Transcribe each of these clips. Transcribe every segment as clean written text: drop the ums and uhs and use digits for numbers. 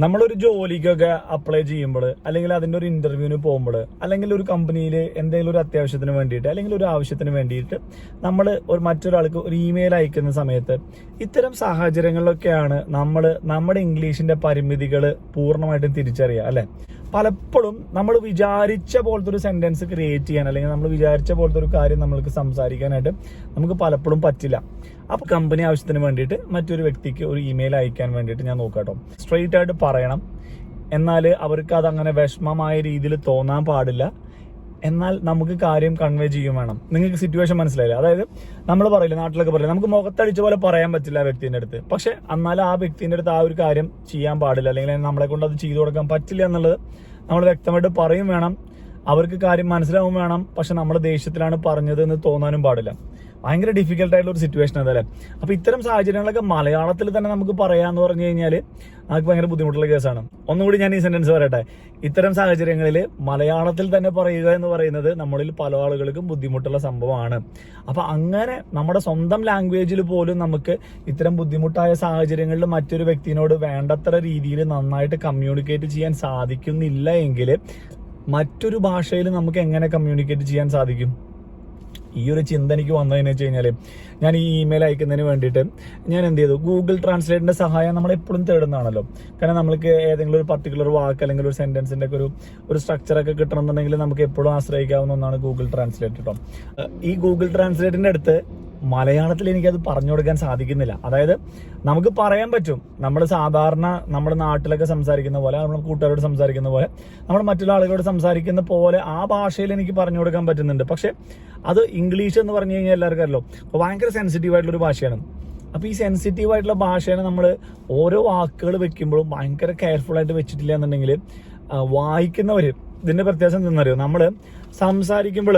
നമ്മളൊരു ജോലിക്കൊക്കെ അപ്ലൈ ചെയ്യുമ്പോൾ, അല്ലെങ്കിൽ അതിൻ്റെ ഒരു ഇന്റർവ്യൂവിന് പോകുമ്പോൾ, അല്ലെങ്കിൽ ഒരു കമ്പനിയിൽ എന്തെങ്കിലും ഒരു അത്യാവശ്യത്തിന് വേണ്ടിയിട്ട്, അല്ലെങ്കിൽ ഒരു ആവശ്യത്തിന് വേണ്ടിയിട്ട് നമ്മൾ മറ്റൊരാൾക്ക് ഒരു ഇമെയിൽ അയക്കുന്ന സമയത്ത് ഇത്തരം സാഹചര്യങ്ങളിലൊക്കെയാണ് നമ്മൾ നമ്മുടെ ഇംഗ്ലീഷിന്റെ പരിമിതികൾ പൂർണ്ണമായിട്ടും തിരിച്ചറിയുക, അല്ലെ? പലപ്പോഴും നമ്മൾ വിചാരിച്ച പോലത്തെ ഒരു സെന്റൻസ് ക്രിയേറ്റ് ചെയ്യാൻ, അല്ലെങ്കിൽ നമ്മൾ വിചാരിച്ച പോലത്തെ ഒരു കാര്യം നമ്മൾക്ക് സംസാരിക്കാനായിട്ട് നമുക്ക് പലപ്പോഴും പറ്റില്ല. അപ്പൊ കമ്പനി ആവശ്യത്തിന് വേണ്ടിയിട്ട് മറ്റൊരു വ്യക്തിക്ക് ഒരു ഇമെയിൽ അയക്കാൻ വേണ്ടിയിട്ട് ഞാൻ നോക്കാട്ടോ, സ്ട്രെയിറ്റ് ആയിട്ട് പറയണം. എന്നാൽ അവർക്ക് അതങ്ങനെ വിഷമമായ രീതിയിൽ തോന്നാൻ പാടില്ല. എന്നാൽ നമുക്ക് കാര്യം കൺവേ ചെയ്യും വേണം. നിങ്ങൾക്ക് സിറ്റുവേഷൻ മനസ്സിലായില്ല? അതായത് നമ്മൾ പറയില്ല, നാട്ടിലൊക്കെ പറയില്ല, നമുക്ക് മുഖത്തടിച്ച പോലെ പറയാൻ പറ്റില്ല ആ വ്യക്തിന്റെ അടുത്ത്. പക്ഷെ എന്നാലും ആ വ്യക്തിന്റെ അടുത്ത് ആ ഒരു കാര്യം ചെയ്യാൻ പാടില്ല, അല്ലെങ്കിൽ നമ്മളെ കൊണ്ട് അത് ചെയ്തു കൊടുക്കാൻ പറ്റില്ല എന്നുള്ളത് നമ്മൾ വ്യക്തമായിട്ട് പറയും വേണം. അവർക്ക് കാര്യം മനസ്സിലാവും വേണം. പക്ഷെ നമ്മൾ ദേഷ്യത്തിലാണ് പറഞ്ഞത് എന്ന് തോന്നാനും പാടില്ല. ഭയങ്കര ഡിഫിക്കൽട്ട് ആയിട്ടുള്ള ഒരു സിറ്റുവേഷൻ അതല്ലേ. അപ്പൊ ഇത്തരം സാഹചര്യങ്ങളൊക്കെ മലയാളത്തിൽ തന്നെ നമുക്ക് പറയാന്ന് പറഞ്ഞു കഴിഞ്ഞാൽ നമുക്ക് ഭയങ്കര ബുദ്ധിമുട്ടുള്ള കേസാണ്. ഒന്നുകൂടി ഞാൻ ഈ സെന്റൻസ് പറയട്ടെ. ഇത്തരം സാഹചര്യങ്ങളിൽ മലയാളത്തിൽ തന്നെ പറയുക എന്ന് പറയുന്നത് നമ്മളിൽ പല ആളുകൾക്കും ബുദ്ധിമുട്ടുള്ള സംഭവമാണ്. അപ്പൊ അങ്ങനെ നമ്മുടെ സ്വന്തം ലാംഗ്വേജിൽ പോലും നമുക്ക് ഇത്തരം ബുദ്ധിമുട്ടായ സാഹചര്യങ്ങളിൽ മറ്റൊരു വ്യക്തിയോട് വേണ്ടത്ര രീതിയിൽ നന്നായിട്ട് കമ്മ്യൂണിക്കേറ്റ് ചെയ്യാൻ സാധിക്കുന്നില്ല എങ്കിൽ മറ്റൊരു ഭാഷയിൽ നമുക്ക് എങ്ങനെ കമ്മ്യൂണിക്കേറ്റ് ചെയ്യാൻ സാധിക്കും? ഈ ഒരു ചിന്ത എനിക്ക് വന്നതെന്ന് വെച്ച് കഴിഞ്ഞാൽ, ഞാൻ ഈ ഇമെയിൽ അയക്കുന്നതിന് വേണ്ടിയിട്ട് ഞാൻ എന്ത് ചെയ്തു, ഗൂഗിൾ ട്രാൻസ്ലേറ്ററിന്റെ സഹായം നമ്മൾ എപ്പോഴും തേടുന്നതാണല്ലോ. കാരണം നമുക്ക് ഏതെങ്കിലും ഒരു പർട്ടിക്കുലർ വാക്ക് അല്ലെങ്കിൽ ഒരു സെന്റൻസിന്റെ ഒക്കെ ഒരു സ്ട്രക്ചറൊക്കെ കിട്ടണമെന്നുണ്ടെങ്കിൽ നമുക്ക് എപ്പോഴും ആശ്രയിക്കാവുന്ന ഒന്നാണ് ഗൂഗിൾ ട്രാൻസ്ലേറ്റ് കേട്ടോ. ഈ ഗൂഗിൾ ട്രാൻസ്ലേറ്ററിന്റെ അടുത്ത് മലയാളത്തിൽ എനിക്കത് പറഞ്ഞു കൊടുക്കാൻ സാധിക്കുന്നില്ല. അതായത് നമുക്ക് പറയാൻ പറ്റും, നമ്മൾ സാധാരണ നമ്മുടെ നാട്ടിലൊക്കെ സംസാരിക്കുന്ന പോലെ, നമ്മൾ കൂട്ടുകാരോട് സംസാരിക്കുന്ന പോലെ, നമ്മൾ മറ്റുള്ള ആളുകളോട് സംസാരിക്കുന്ന പോലെ ആ ഭാഷയിൽ എനിക്ക് പറഞ്ഞു കൊടുക്കാൻ പറ്റുന്നുണ്ട്. പക്ഷെ അത് ഇംഗ്ലീഷ് എന്ന് പറഞ്ഞു കഴിഞ്ഞാൽ എല്ലാവർക്കും അറിയാലോ, ഭയങ്കര സെൻസിറ്റീവ് ആയിട്ടുള്ള ഒരു ഭാഷയാണ്. അപ്പൊ ഈ സെൻസിറ്റീവ് ആയിട്ടുള്ള ഭാഷയാണ് നമ്മൾ ഓരോ വാക്കുകൾ വെക്കുമ്പോഴും ഭയങ്കര കെയർഫുൾ ആയിട്ട് വെച്ചിട്ടില്ല എന്നുണ്ടെങ്കിൽ വായിക്കുന്നവര്, ഇതിന്റെ വ്യത്യാസം എന്തെന്നറിയോ, നമ്മള് സംസാരിക്കുമ്പോൾ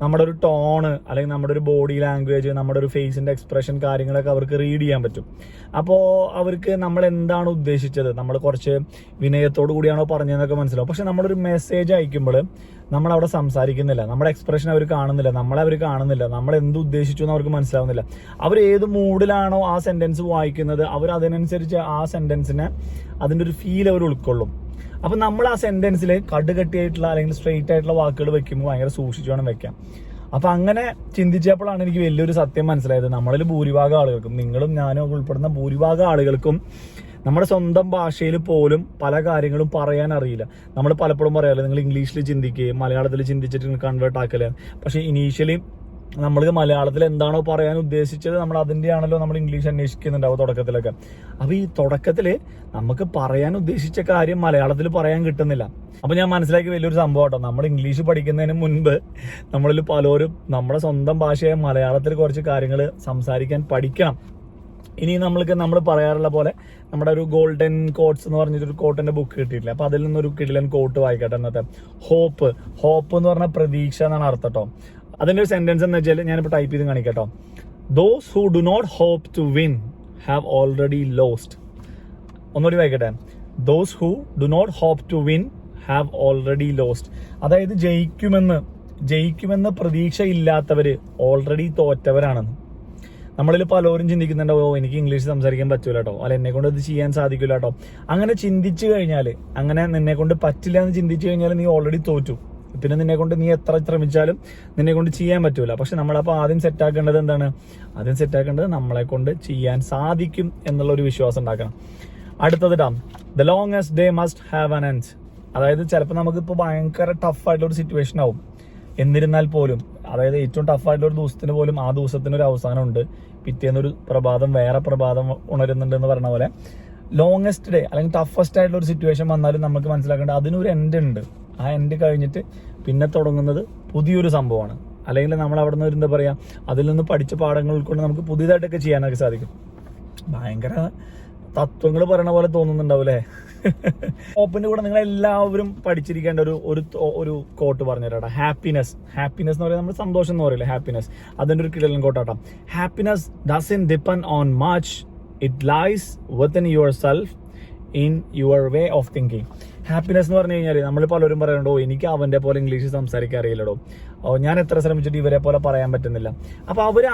നമ്മുടെ ഒരു ടോണ്, അല്ലെങ്കിൽ നമ്മുടെ ഒരു ബോഡി ലാംഗ്വേജ്, നമ്മുടെ ഒരു ഫേസിന്റെ എക്സ്പ്രഷൻ, കാര്യങ്ങളൊക്കെ അവർക്ക് റീഡ് ചെയ്യാൻ പറ്റും. അപ്പോൾ അവർക്ക് നമ്മൾ എന്താണ് ഉദ്ദേശിച്ചത്, നമ്മൾ കുറച്ച് വിനയത്തോടു കൂടിയാണോ പറഞ്ഞതെന്നൊക്കെ മനസ്സിലാവും. പക്ഷെ നമ്മളൊരു മെസ്സേജ് അയക്കുമ്പോൾ നമ്മൾ അവിടെ സംസാരിക്കുന്നില്ല, നമ്മുടെ എക്സ്പ്രഷൻ അവർ കാണുന്നില്ല, നമ്മളെ അവർ കാണുന്നില്ല, നമ്മൾ എന്ത് ഉദ്ദേശിച്ചു എന്ന് അവർക്ക് മനസ്സിലാവുന്നില്ല. അവർ ഏത് മൂഡിലാണോ ആ സെന്റൻസ് വായിക്കുന്നത്, അവർ അതിനനുസരിച്ച് ആ സെന്റൻസിനെ അതിന്റെ ഒരു ഫീൽ അവർ ഉൾക്കൊള്ളും. അപ്പൊ നമ്മൾ ആ സെന്റൻസിൽ കടുകട്ടിയായിട്ടുള്ള അല്ലെങ്കിൽ സ്ട്രെയിറ്റ് ആയിട്ടുള്ള വാക്കുകൾ വെക്കുമ്പോൾ ഭയങ്കര സൂക്ഷിച്ചു വേണം വെക്കാം. അപ്പൊ അങ്ങനെ ചിന്തിച്ചപ്പോഴാണ് എനിക്ക് വലിയൊരു സത്യം മനസ്സിലായത്. നമ്മളിൽ ഭൂരിഭാഗം ആളുകൾക്കും, നിങ്ങളും ഞാനും ഉൾപ്പെടുന്ന ഭൂരിഭാഗം ആളുകൾക്കും നമ്മുടെ സ്വന്തം ഭാഷയിൽ പോലും പല കാര്യങ്ങളും പറയാൻ അറിയില്ല. നമ്മൾ പലപ്പോഴും പറയാറില്ല, നിങ്ങൾ ഇംഗ്ലീഷിൽ ചിന്തിക്കുക, മലയാളത്തിൽ ചിന്തിച്ചിട്ട് കൺവേർട്ട് ആക്കല്. പക്ഷെ ഇനീഷ്യലി നമ്മൾ മലയാളത്തിൽ എന്താണോ പറയാൻ ഉദ്ദേശിച്ചത്, നമ്മൾ അതിന്റെ ആണല്ലോ നമ്മൾ ഇംഗ്ലീഷ് അന്വേഷിക്കുന്നുണ്ടാവും തുടക്കത്തിലൊക്കെ. അപ്പൊ ഈ തുടക്കത്തില് നമുക്ക് പറയാൻ ഉദ്ദേശിച്ച കാര്യം മലയാളത്തിൽ പറയാൻ കിട്ടുന്നില്ല. അപ്പൊ ഞാൻ മനസ്സിലാക്കി വലിയൊരു സംഭവം കേട്ടോ, നമ്മൾ ഇംഗ്ലീഷ് പഠിക്കുന്നതിന് മുൻപ് നമ്മളിൽ പലരും നമ്മുടെ സ്വന്തം ഭാഷയായ മലയാളത്തിൽ കുറച്ച് കാര്യങ്ങൾ സംസാരിക്കാൻ പഠിക്കണം. ഇനി നമ്മൾ പറയാറുള്ള പോലെ നമ്മുടെ ഒരു ഗോൾഡൻ കോട്ട്സ് എന്ന് പറഞ്ഞിട്ടൊരു കോട്ടിന്റെ ബുക്ക് കിട്ടിയിട്ടില്ല. അപ്പൊ അതിൽ നിന്നൊരു കിടിലൻ കോട്ട് വായിക്കട്ടെ. എന്നത്തെ ഹോപ്പ് എന്ന് പറഞ്ഞ പ്രതീക്ഷ എന്നാണ് അർത്ഥം കേട്ടോ. അതിന്റെ ഒരു സെന്റൻസ് എന്ന് വെച്ചാൽ ഞാനിപ്പോ ടൈപ്പ് ചെയ്ത് കാണിക്കട്ടോ. Those who do not hope to win have already lost. ഒന്നുകൂടി വായിക്കട്ടെ. Those who do not hope to win have already lost. അതായത് ജയിക്കുമെന്ന് പ്രതീക്ഷ ഇല്ലാത്തവര് ഓൾറെഡി തോറ്റവരാണെന്ന്. നമ്മളിൽ പലരും ചിന്തിക്കുന്നുണ്ടോ, എനിക്ക് ഇംഗ്ലീഷ് സംസാരിക്കാൻ പറ്റൂല കേട്ടോ, അല്ല എന്നെ കൊണ്ട് ഇത് ചെയ്യാൻ സാധിക്കില്ല കേട്ടോ. അങ്ങനെ ചിന്തിച്ചു കഴിഞ്ഞാൽ, അങ്ങനെ നിന്നെ കൊണ്ട് പറ്റില്ല എന്ന് ചിന്തിച്ചു കഴിഞ്ഞാൽ നീ ഓൾറെഡി തോറ്റു. പിന്നെ നിന്നെ കൊണ്ട് നീ എത്ര ശ്രമിച്ചാലും നിന്നെ കൊണ്ട് ചെയ്യാൻ പറ്റൂല. പക്ഷെ നമ്മളപ്പോൾ ആദ്യം സെറ്റാക്കേണ്ടത് എന്താണ്? ആദ്യം സെറ്റാക്കേണ്ടത് നമ്മളെ കൊണ്ട് ചെയ്യാൻ സാധിക്കും എന്നുള്ള ഒരു വിശ്വാസം ഉണ്ടാക്കണം. അടുത്തത് the longest day must have an end. അതായത് ചിലപ്പോൾ നമുക്കിപ്പോൾ ഭയങ്കര ടഫായിട്ടുള്ള ഒരു സിറ്റുവേഷൻ ആവും. എന്നിരുന്നാൽ പോലും, അതായത് ഏറ്റവും ടഫായിട്ടുള്ള ഒരു ദിവസത്തിന് പോലും ആ ദിവസത്തിന് ഒരു അവസാനമുണ്ട്. പിറ്റേന്നൊരു പ്രഭാതം വേറെ പ്രഭാതം ഉണരുന്നുണ്ട് എന്ന് പറഞ്ഞ പോലെ ലോങ്സ്റ്റ് ഡേ അല്ലെങ്കിൽ ടഫസ്റ്റ് ആയിട്ടുള്ള ഒരു സിറ്റുവേഷൻ വന്നാലും നമുക്ക് മനസ്സിലാക്കേണ്ടത് അതിനൊരു എൻഡ് ഉണ്ട്. ആ എൻഡ് കഴിഞ്ഞിട്ട് പിന്നെ തുടങ്ങുന്നത് പുതിയൊരു സംഭവമാണ്. അല്ലെങ്കിൽ നമ്മൾ അവിടെ നിന്ന് എന്താ പറയാ, അതിൽ നിന്ന് പഠിച്ച പാഠങ്ങൾ കൊണ്ട് നമുക്ക് പുതിയതായിട്ടൊക്കെ ചെയ്യാനൊക്കെ സാധിക്കും. ഭയങ്കര തത്വങ്ങൾ പറയണ പോലെ തോന്നുന്നുണ്ടാവൂലേ? ഹോപ്പിന്റെ കൂടെ നിങ്ങൾ എല്ലാവരും പഠിച്ചിരിക്കേണ്ട ഒരു കോട്ട് പറഞ്ഞുതരാം. ഹാപ്പിനെസ് എന്ന് പറയുന്നത് നമ്മൾ സന്തോഷം എന്ന് പറയില്ലേ, ഹാപ്പിനെസ്. അതിന്റെ ഒരു കിടലൻ കോട്ടാട്ടാം. Happiness doesn't depend on much, it lies within your self, in your way of thinking. Happiness എന്ന് പറഞ്ഞു കഴിഞ്ഞാൽ നമ്മൾ പലരും പറയുന്നുണ്ടോ എനിക്ക് അവൻ്റെ പോലെ ഇംഗ്ലീഷ് സംസാരിക്കാൻ അറിയില്ലടോ, ഞാൻ എത്ര ശ്രമിച്ചിട്ട് ഇവരെ പോലെ പറയാൻ പറ്റുന്നില്ല. അപ്പോൾ അവർ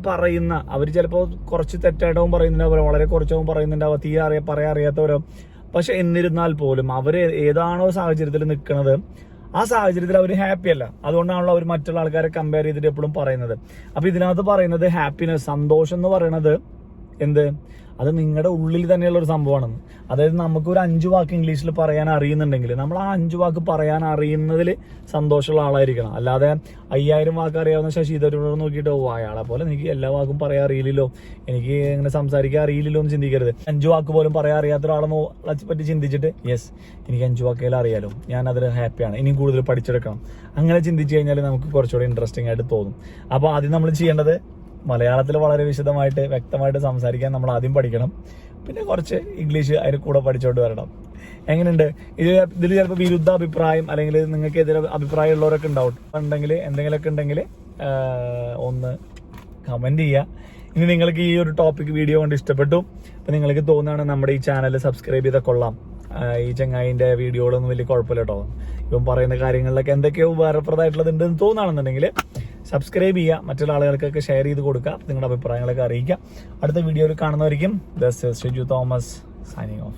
പറയുന്ന അവർ ചിലപ്പോൾ കുറച്ച് തെറ്റായിട്ടാവും പറയുന്നുണ്ടാവും, വളരെ കുറച്ചാവും പറയുന്നുണ്ടാവും, തീരെ പറയാൻ അറിയാത്തവരോ. പക്ഷെ എന്നിരുന്നാൽ പോലും അവർ ഏതാണോ സാഹചര്യത്തിൽ നിൽക്കുന്നത് ആ സാഹചര്യത്തിൽ അവർ ഹാപ്പി അല്ല. അതുകൊണ്ടാണല്ലോ അവർ മറ്റുള്ള ആൾക്കാരെ കമ്പയർ ചെയ്തിട്ട് എപ്പോഴും പറയുന്നത്. അപ്പൊ ഇതിനകത്ത് പറയുന്നത് ഹാപ്പിനെസ്, സന്തോഷം എന്ന് പറയുന്നത് എന്ത്, അത് നിങ്ങളുടെ ഉള്ളിൽ തന്നെയുള്ള ഒരു സംഭവമാണെന്ന്. അതായത് നമുക്കൊരു 5 വാക്ക് ഇംഗ്ലീഷിൽ പറയാൻ അറിയുന്നുണ്ടെങ്കിൽ നമ്മൾ ആ 5 വാക്ക് പറയാൻ അറിയുന്നതിൽ സന്തോഷമുള്ള ആളായിരിക്കണം. അല്ലാതെ 5000 വാക്ക് അറിയാവുന്ന ശശി തരൂർ നോക്കിയിട്ട് അയാളെ പോലെ എനിക്ക് എല്ലാ വാക്കും പറയാൻ അറിയില്ലല്ലോ, എനിക്ക് ഇങ്ങനെ സംസാരിക്കാൻ അറിയില്ലല്ലോ എന്ന് ചിന്തിക്കരുത്. 5 വാക്ക് പോലും പറയാൻ അറിയാത്ത ഒരാളെന്ന് പറ്റി ചിന്തിച്ചിട്ട് യെസ് എനിക്ക് 5 വാക്കുകൾ അറിയാലോ, ഞാൻ അതിൽ ഹാപ്പിയാണ്, ഇനിയും കൂടുതൽ പഠിച്ചെടുക്കണം, അങ്ങനെ ചിന്തിച്ചു കഴിഞ്ഞാൽ നമുക്ക് കുറച്ചുകൂടി ഇൻട്രസ്റ്റിംഗ് ആയിട്ട് തോന്നും. അപ്പോൾ ആദ്യം നമ്മൾ ചെയ്യേണ്ടത് മലയാളത്തിൽ വളരെ വിശദമായിട്ട് വ്യക്തമായിട്ട് സംസാരിക്കാൻ നമ്മൾ ആദ്യം പഠിക്കണം. പിന്നെ കുറച്ച് ഇംഗ്ലീഷ് അതിന് കൂടെ പഠിച്ചോണ്ട് വരണം. എങ്ങനെയുണ്ട് ഇതിൽ ചിലപ്പോൾ വിരുദ്ധ അഭിപ്രായം അല്ലെങ്കിൽ നിങ്ങൾക്ക് എതിരെ അഭിപ്രായം ഉള്ളവരൊക്കെ ഉണ്ടാവും. എന്തെങ്കിലുമൊക്കെ ഉണ്ടെങ്കിൽ ഒന്ന് കമന്റ് ചെയ്യുക. ഇനി നിങ്ങൾക്ക് ഈ ഒരു ടോപ്പിക് വീഡിയോ കൊണ്ട് ഇഷ്ടപ്പെട്ടു, അപ്പം നിങ്ങൾക്ക് തോന്നുകയാണ് നമ്മുടെ ഈ ചാനൽ സബ്സ്ക്രൈബ് ചെയ്താൽ കൊള്ളാം, ഈ ചങ്ങായിൻ്റെ വീഡിയോകളൊന്നും വലിയ കുഴപ്പമില്ല കേട്ടോ, ഇപ്പം പറയുന്ന കാര്യങ്ങളിലൊക്കെ എന്തൊക്കെയോ ഉപകാരപ്രദമായിട്ടുള്ളത് ഉണ്ടെന്ന് തോന്നുകയാണെന്നുണ്ടെങ്കിൽ സബ്സ്ക്രൈബ് ചെയ്യുക, മറ്റുള്ള ആളുകൾക്കൊക്കെ ഷെയർ ചെയ്ത് കൊടുക്കുക, നിങ്ങളുടെ അഭിപ്രായങ്ങളൊക്കെ അറിയിക്കുക. അടുത്ത വീഡിയോയിൽ കാണുന്നവരിക്കും this is Shiju Thomas signing of.